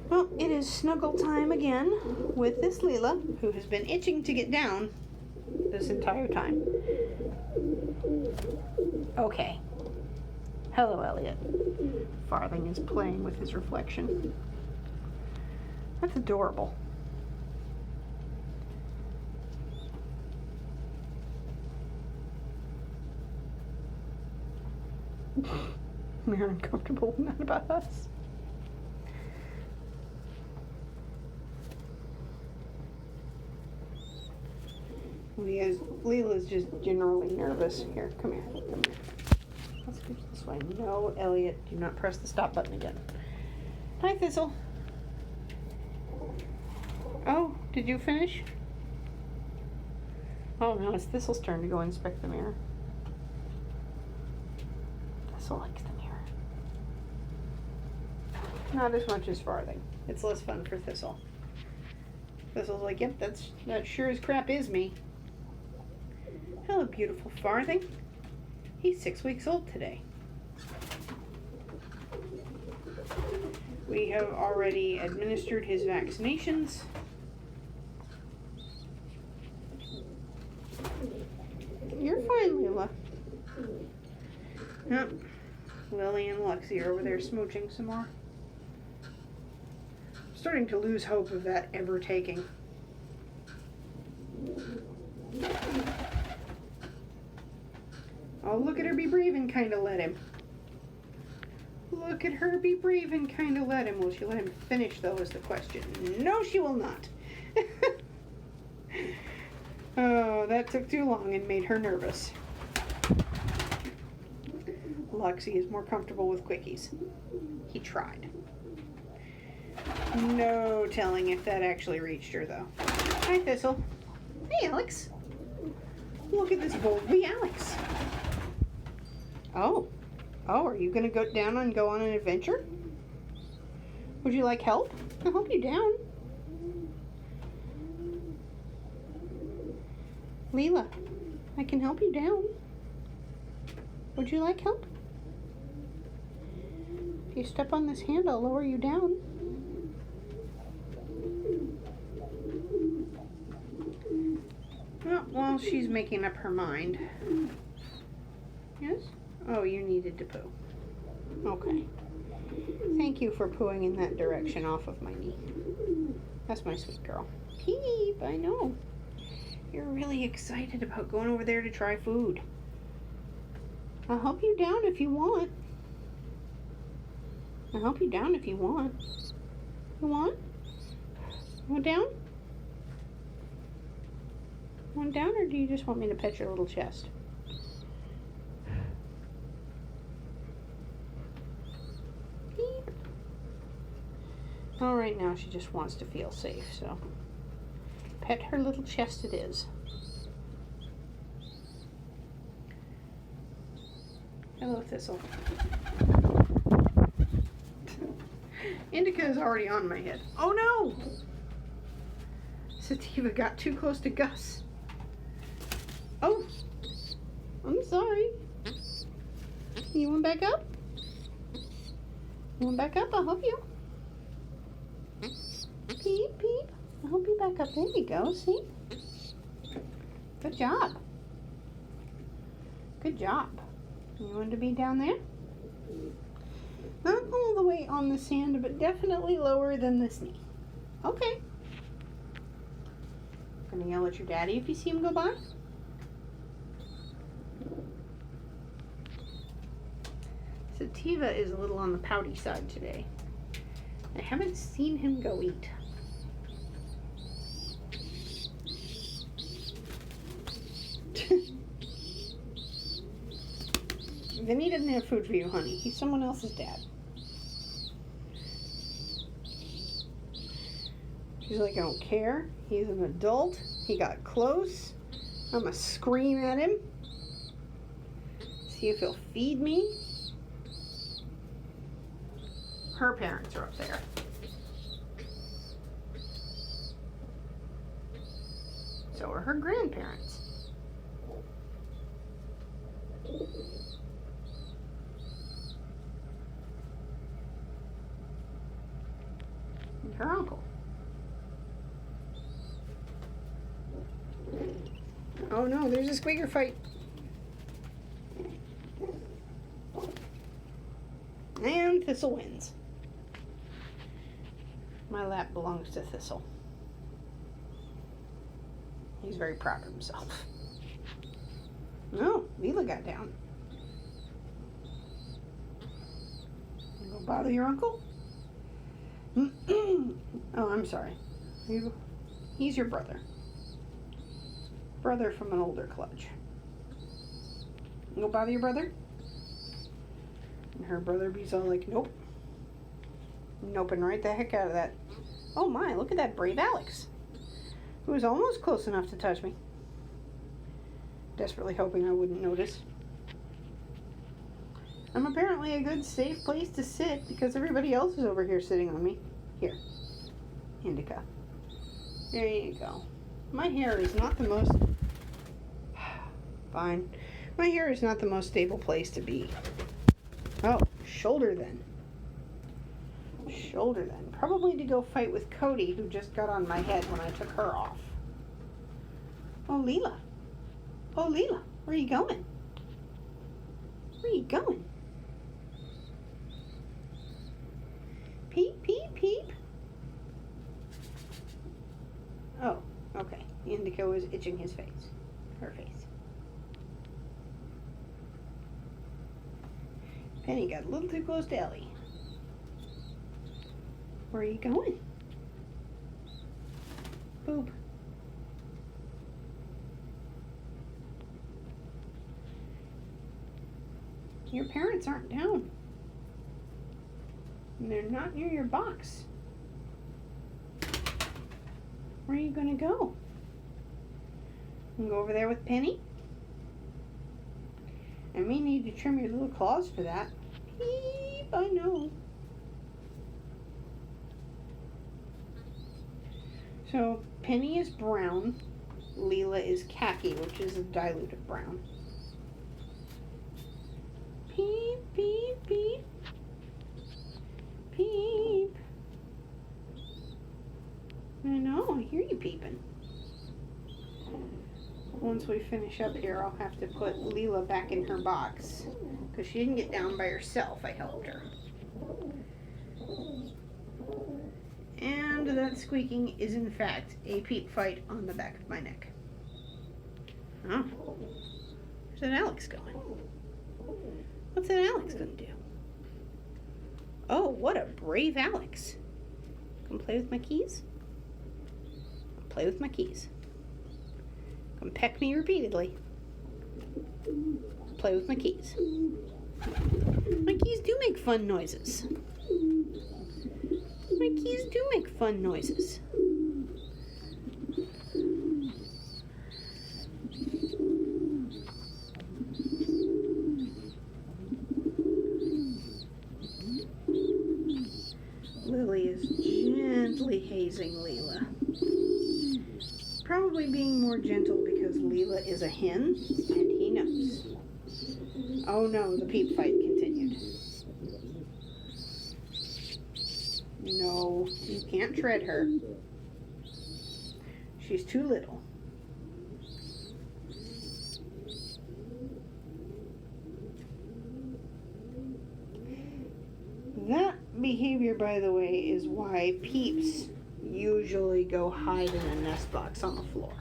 Well, it is snuggle time again with this Leela, who has been itching to get down this entire time. Okay. Hello, Elliot. Farthing is playing with his reflection. That's adorable. We're uncomfortable with that about us. Leela's just generally nervous. Here, come here. Come here. Let's go this way. No, Elliot, do not press the stop button again. Hi, Thistle. Oh, did you finish? Oh, no, it's Thistle's turn to go inspect the mirror. Thistle likes the mirror. Not as much as Farthing. It's less fun for Thistle. Thistle's like, yep, that sure as crap is me. Hello, beautiful Farthing. He's 6 weeks old today. We have already administered his vaccinations. You're fine, Leela. Yep. Lily and Lexi are over there smooching some more. I'm starting to lose hope of that ever taking. Oh, look at her be brave and kind of let him. Look at her be brave and kind of let him. Will she let him finish, though, is the question. No, she will not. Oh, that took too long and made her nervous. Lexi is more comfortable with quickies. He tried. No telling if that actually reached her, though. Hi, Thistle. Hey, Alex. Look at this bold wee Alex. Oh. Oh, are you going to go down and go on an adventure? Would you like help? I'll help you down. Leela, I can help you down. Would you like help? If you step on this hand, I'll lower you down. Well, while she's making up her mind. Yes? Oh, you needed to poo. Okay. Thank you for pooing in that direction off of my knee. That's my sweet girl. Peep, I know. You're really excited about going over there to try food. I'll help you down if you want. I'll help you down if you want. You want? Want down? Want down, or do you just want me to pet your little chest? Beep. All right, now she just wants to feel safe, so pet her little chest it is. Hello, Thistle. Indica is already on my head. Oh no! Sativa got too close to Gus. Oh, I'm sorry. You want back up? You want back up? I'll help you. Peep, peep. I'll help you back up. There you go, see? Good job. Good job. You want to be down there? Not all the way on the sand, but definitely lower than this knee. Okay. Gonna yell at your daddy if you see him go by? Sativa is a little on the pouty side today. I haven't seen him go eat. Vinny doesn't have food for you, honey. He's someone else's dad. She's like, I don't care. He's an adult. He got close. I'm gonna scream at him. See if he'll feed me. Her parents are up there. So are her grandparents. her uncle. Oh no, there's a squeaker fight. And Thistle wins. My lap belongs to Thistle. He's very proud of himself. No, Leela got down. You go bother your uncle? Oh, I'm sorry. He's your brother. Brother from an older clutch. You go bother your brother? And her brother be's all like, nope. Noping right the heck out of that. Oh my, look at that brave Alex, who was almost close enough to touch me. Desperately hoping I wouldn't notice. I'm apparently a good safe place to sit because everybody else is over here sitting on me. Here, Indica. There you go. My hair is not the most... Fine. My hair is not the most stable place to be. Oh, shoulder then. Shoulder then. Probably to go fight with Cody, who just got on my head when I took her off. Oh, Leela. Oh, Leela. Where are you going? Where are you going? Peep, peep, peep. Oh, okay. Indigo is itching his face. Her face. Penny got a little too close to Ellie. Where are you going? Boop. Your parents aren't down. And they're not near your box. Where are you going to go? You go over there with Penny? I may need to trim your little claws for that. Beep, I know. So, Penny is brown. Leela is khaki, which is a diluted brown. Peep, peep, peep. Peep. I know, I hear you peeping. Once we finish up here, I'll have to put Leela back in her box. Because she didn't get down by herself, I helped her. And that squeaking is in fact a peep fight on the back of my neck. Oh. Where's that Alex going? What's that Alex gonna do? Oh, what a brave Alex. Come play with my keys? Play with my keys. Come peck me repeatedly. Play with my keys. My keys do make fun noises. My keys do make fun noises. Lily is gently hazing Leela. Probably being more gentle because Leela is a hen and he knows. Oh no, the peep fight continued. No, you can't tread her. She's too little. That behavior, by the way, is why peeps usually go hide in a nest box on the floor.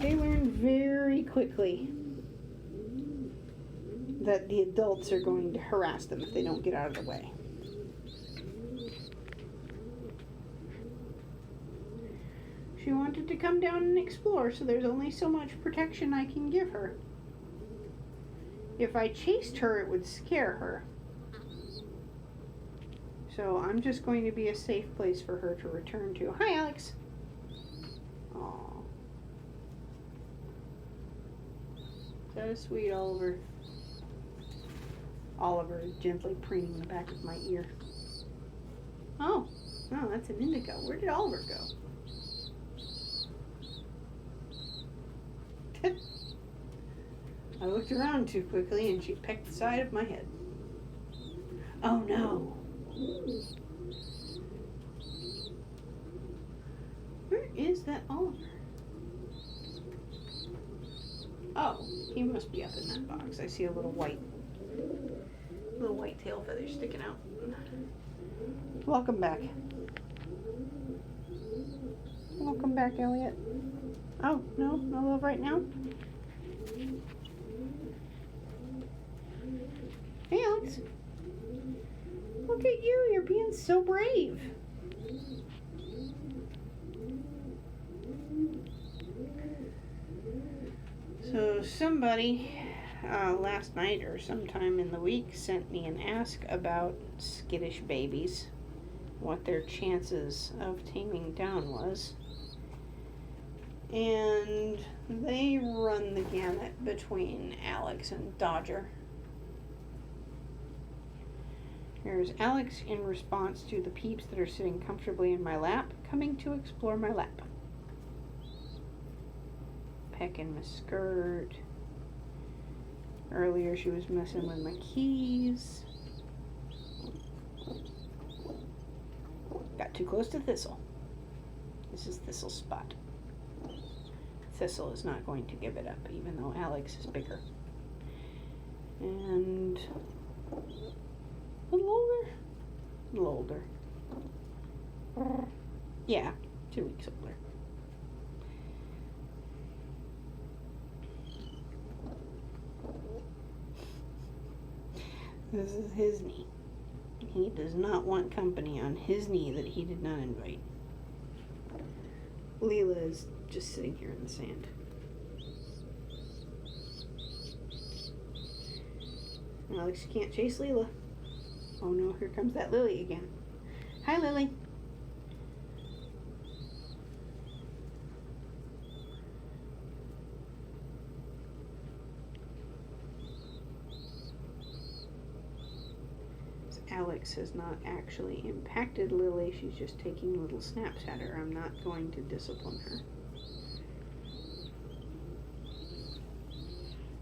They learn very quickly that the adults are going to harass them if they don't get out of the way. She wanted to come down and explore, so there's only so much protection I can give her. If I chased her, it would scare her. So I'm just going to be a safe place for her to return to. Hi, Alex. Aww. So sweet, Oliver. Oliver is gently preening the back of my ear. Oh, that's an indigo. Where did Oliver go? I looked around too quickly and she pecked the side of my head. Oh no. Alex, I see a little white tail feather sticking out. Welcome back. Welcome back, Elliot. Oh, no love right now? Hey, Alex. Look at you, you're being so brave. So somebody last night or sometime in the week sent me an ask about skittish babies, what their chances of taming down was. And they run the gamut between Alex and Dodger. Here's Alex in response to the peeps that are sitting comfortably in my lap, coming to explore my lap. Pecking my skirt. Earlier she was messing with my keys. Got too close to Thistle. This is Thistle's spot. Thistle is not going to give it up, even though Alex is bigger. And a little older. Yeah, 2 weeks older. This is his knee. He does not want company on his knee that he did not invite. Leela is just sitting here in the sand. Alex can't chase Leela. Oh no, here comes that Lily again. Hi, Lily. Alex has not actually impacted Lily. She's just taking little snaps at her. I'm not going to discipline her.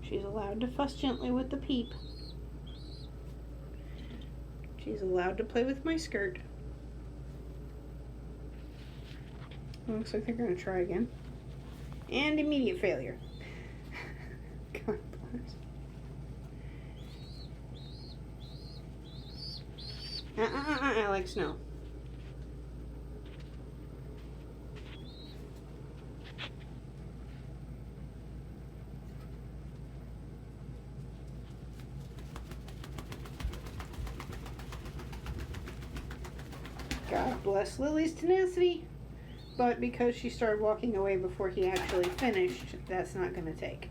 She's allowed to fuss gently with the peep. She's allowed to play with my skirt. Looks like they're going to try again. And immediate failure. God bless. Alex, no. God bless Lily's tenacity, but because she started walking away before he actually finished, that's not going to take.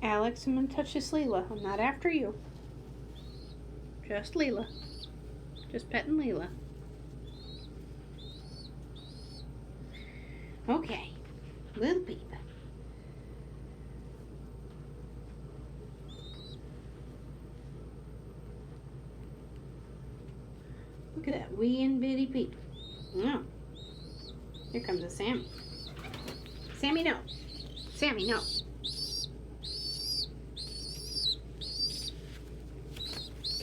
Alex, I'm going to touch this Leela. I'm not after you. Just Leela. Just petting Leela. Okay. Little peep. Look at that wee and bitty peep. No. Here comes a Sammy. Sammy, no. Sammy, no.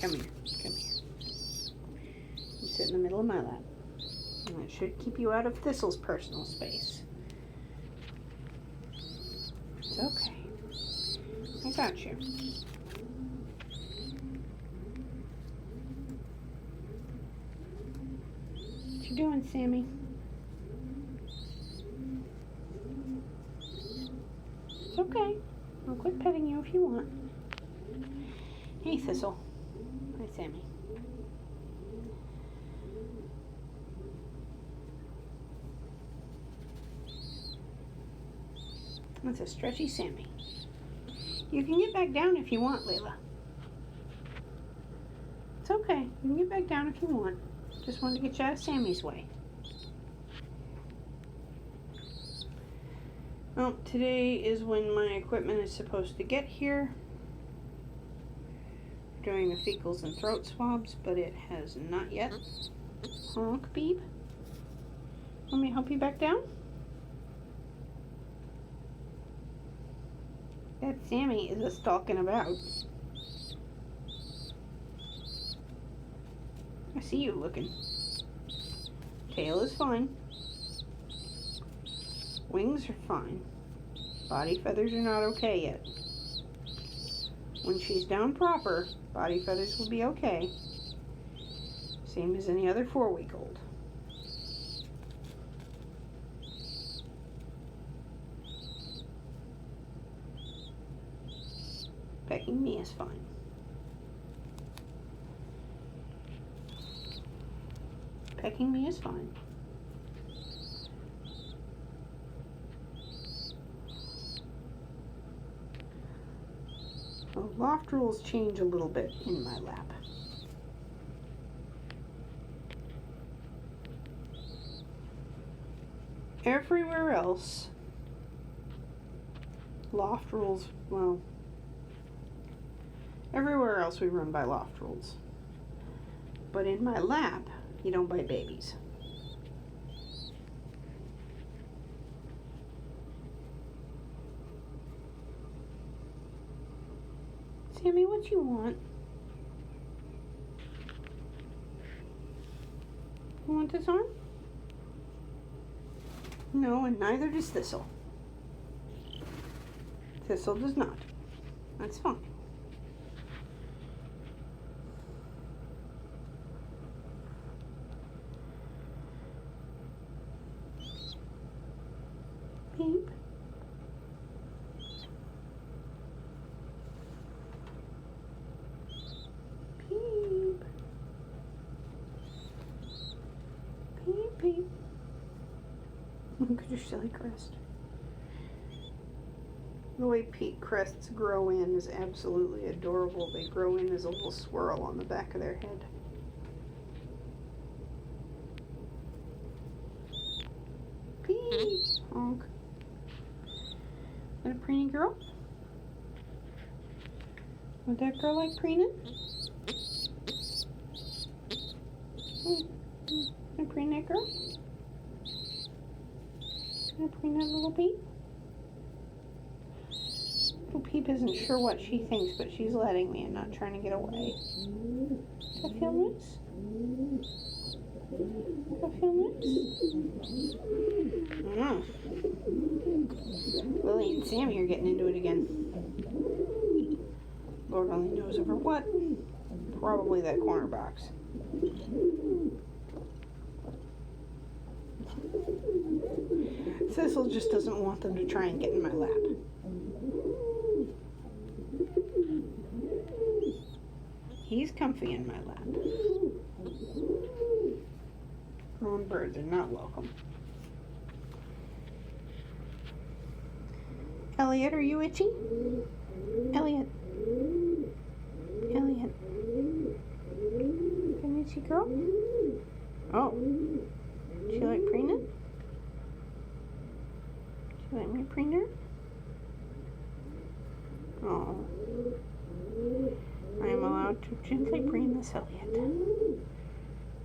Come here. Come here. You sit in the middle of my lap. And that should keep you out of Thistle's personal space. It's okay. I got you. What you doing, Sammy? It's okay. I'll quit petting you if you want. Hey, Thistle. Hi, Sammy. That's a stretchy Sammy. You can get back down if you want, Leela. It's okay. You can get back down if you want. Just wanted to get you out of Sammy's way. Well, today is when my equipment is supposed to get here. We're doing the fecals and throat swabs, but it has not yet. Honk, beep. Want me to help you back down? That Sammy is a stalking about. I see you looking. Tail is fine. Wings are fine. Body feathers are not okay yet. When she's down proper, body feathers will be okay. Same as any other 4-week-old. Pecking me is fine. Pecking me is fine. Well, loft rules change a little bit in my lap. Everywhere else, loft rules, well, everywhere else we run by loft rules. But in my lap, you don't bite babies. Sammy, what you want? You want this arm? No, and neither does Thistle. Thistle does not. That's fine. Peep. Peep. Peep, peep. Look at your silly crest. The way peak crests grow in is absolutely adorable. They grow in as a little swirl on the back of their head. Peep. Honk. Is that a preeny girl? Would that girl like preening? Can I preen that girl? Can I preen that little Peep? Little Peep isn't sure what she thinks, but she's letting me and not trying to get away. Does that feel nice? Does that feel nice? Lily and Sammy are getting into it again. Lord only knows over what. Probably that corner box. Thistle just doesn't want them to try and get in my lap. He's comfy in my lap. Grown birds are not welcome. Elliot, are you itchy? Elliot. Elliot. An itchy girl? Oh. She like preening? She let me preen her? Oh. I am allowed to gently preen this Elliot.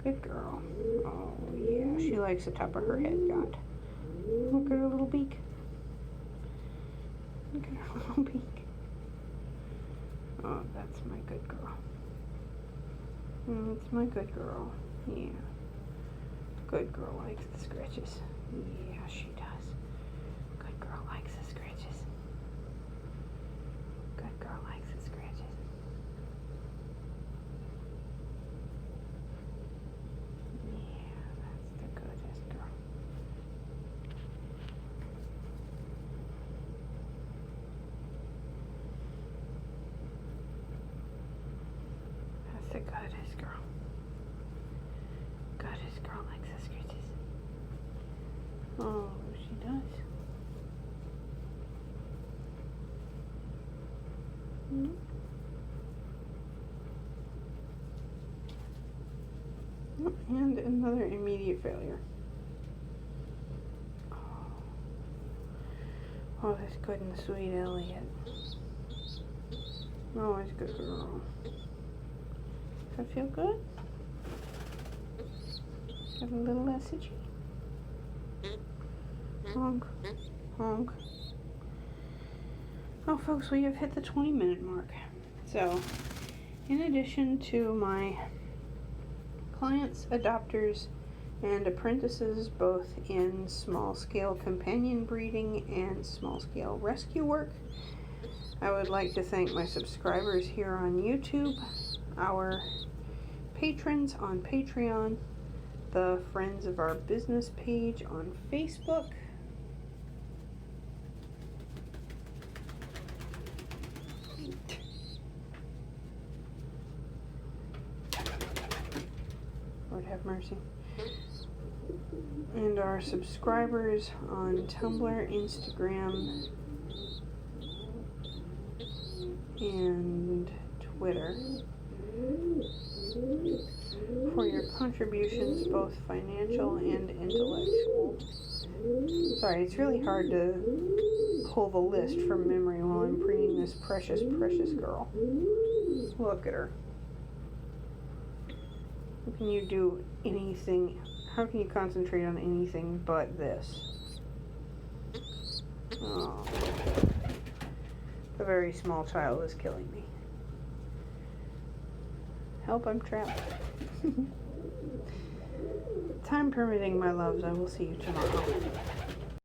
Good girl. Oh, yeah. She likes the top of her head, God. Look at her little beak. Look at her little beak. Oh, that's my good girl. It's my good girl. Yeah. Good girl likes the scratches. Yeah, she does. Good girl likes the scratches. Good girl likes the scratches. Yeah, that's the goodest girl. That's the goodest girl. Goodest girl likes the scratches. Oh, she does. And another immediate failure. Oh, that's good and sweet, Elliot. Oh, it's good girl. Does that feel good? Got a little less itchy? Honk. Honk. Oh, folks, we have hit the 20-minute mark. So, in addition to my clients, adopters, and apprentices both in small-scale companion breeding and small-scale rescue work. I would like to thank my subscribers here on YouTube, our patrons on Patreon, the Friends of Our Business page on Facebook, Lord have mercy, and our subscribers on Tumblr, Instagram, and Twitter for your contributions, both financial and intellectual. Sorry, it's really hard to pull the list from memory while I'm preening this precious, precious girl. Look at her. How can you do anything? How can you concentrate on anything but this? Oh. A very small child is killing me. Help, I'm trapped. Time permitting, my loves, I will see you tomorrow.